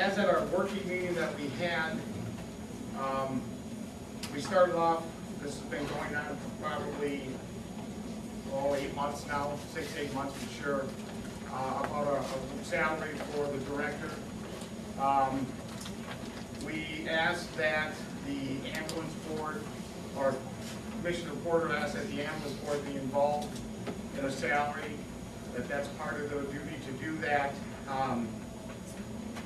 as at our working meeting that we had, we started off, this has been going on for probably, 8 months now, 6, 8 months for sure, about a salary for the director. We asked that the ambulance board, or Commissioner Porter asked that the ambulance board be involved in a salary, that's part of their duty to do that.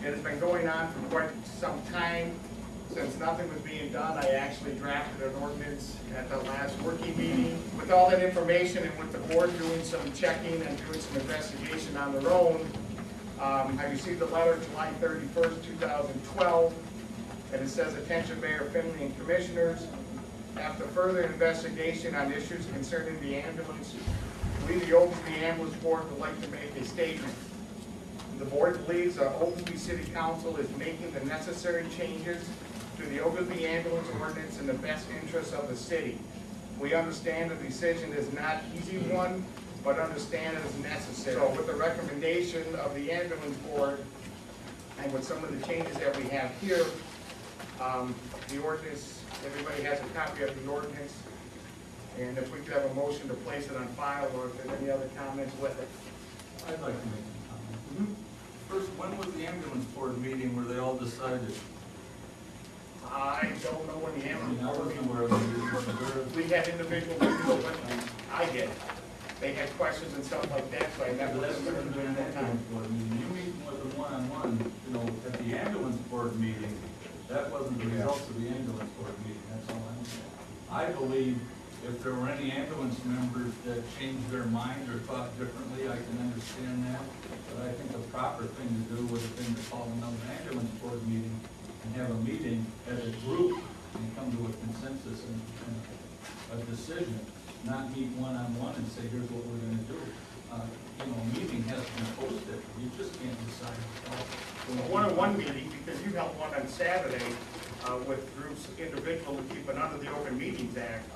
It has been going on for quite some time. Since nothing was being done, I actually drafted an ordinance at the last working meeting. With all that information and with the board doing some checking and doing some investigation on their own, I received a letter July 31st, 2012, and it says, "Attention Mayor Finley and Commissioners, after further investigation on issues concerning the ambulance, we, the Oglesby Ambulance Board, would like to make a statement. The board believes that Oglesby City Council is making the necessary changes to the Oglesby ambulance ordinance in the best interest of the city. We understand the decision is not an easy one, but understand it is necessary." So with the recommendation of the ambulance board and with some of the changes that we have here, the ordinance, everybody has a copy of the ordinance. And if we could have a motion to place it on file, or if there's any other comments with it. I'd like to make a comment. First, when was the ambulance board meeting where they all decided? I don't know when the I ambulance board wasn't meeting. aware of it. We had individual meetings, but I did. They had questions and stuff like that, so I met with That's them different than during an that time. ambulance board meeting. You meet with them one-on-one, at the ambulance board meeting, that wasn't the results of the ambulance board meeting, that's all I'm saying. I believe if there were any ambulance members that changed their mind or thought differently, I can understand that. But I think the proper thing to do would have been to call another ambulance board meeting and have a meeting as a group and come to a consensus and a decision, not meet one-on-one and say, here's what we're gonna do. A meeting has to be posted, you just can't decide. A one-on-one meeting, because you held one on Saturday with groups, individual, to keep it under the Open Meetings Act.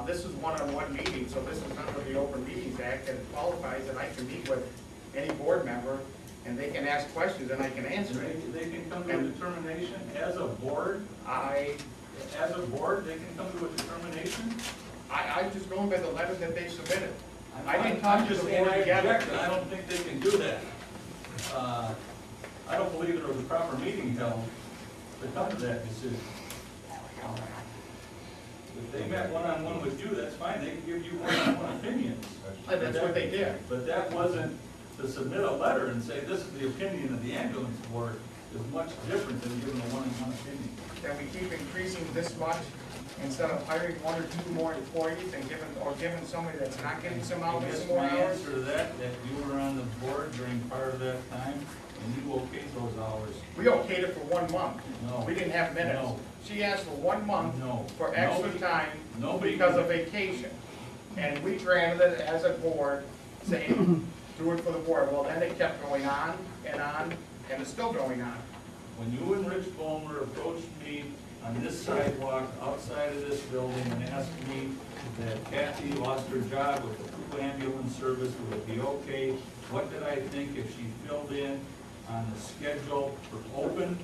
This is one-on-one meeting, so this is under the Open Meetings Act, and it qualifies that I can meet with any board member, and they can ask questions, and I can answer it. They can come to a determination as a board, they can come to a determination. I'm just going by the letter that they submitted. I didn't I'm talk to just the saying board I together. object, and I don't think they can do that. I don't believe there was a proper meeting held to come to that decision. If they met one-on-one with you, that's fine, they can give you one-on-one opinions. That's what they did. But that wasn't to submit a letter and say, this is the opinion of the ambulance board, is much different than giving a one-on-one opinion. That we keep increasing this much instead of hiring 1 or 2 more employees and giving somebody that's not getting some I hours guess more my hours. answer to that you were on the board during part of that time, and you okayed those hours. We okayed it for 1 month. No. We didn't have minutes. No. She asked for 1 month No. for extra Nobody- time nobody- because of vacation. And we granted it as a board, saying, do it for the board. Well, then it kept going on, and it's still going on. When you and Rich Bowmer approached me on this sidewalk outside of this building and asked me that Kathy lost her job with the crew ambulance service, would it be okay? What did I think if she filled in on the schedule for open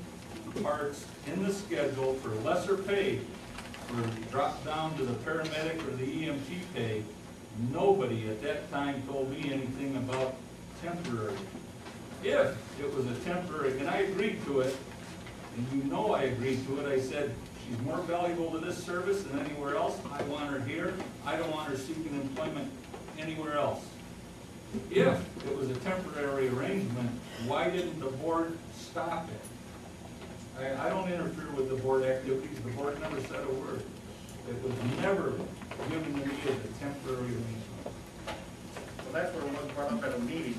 parts in the schedule for lesser pay, for drop down to the paramedic or the EMT pay? Nobody at that time told me anything about temporary. If it was a temporary, and I agreed to it, and I agreed to it, I said, she's more valuable to this service than anywhere else, I want her here, I don't want her seeking employment anywhere else. If it was a temporary arrangement, why didn't the board stop it? I don't interfere with the board activities, the board never said a word. It was never given to me as a temporary arrangement. So that's where it was brought up at a meeting,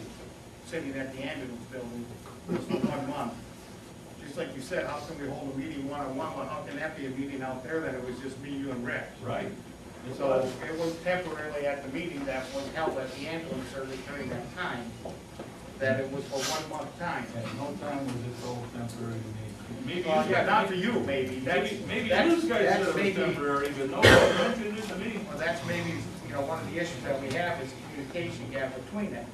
sitting at the ambulance building, just for 1 month. Just like you said, how can we hold a meeting one-on-one, well, how can that be a meeting out there that it was just me, you, and Rick? Right. So it was temporarily at the meeting that was held at the ambulance service during that time, that it was for 1 month time. At no time was it so temporary to me. Maybe Yeah, not to you, maybe. Maybe That's- you guys that's said it was maybe- temporary, but nobody mentioned it to me. Well, that's maybe, one of the issues that we have is communication gap between that.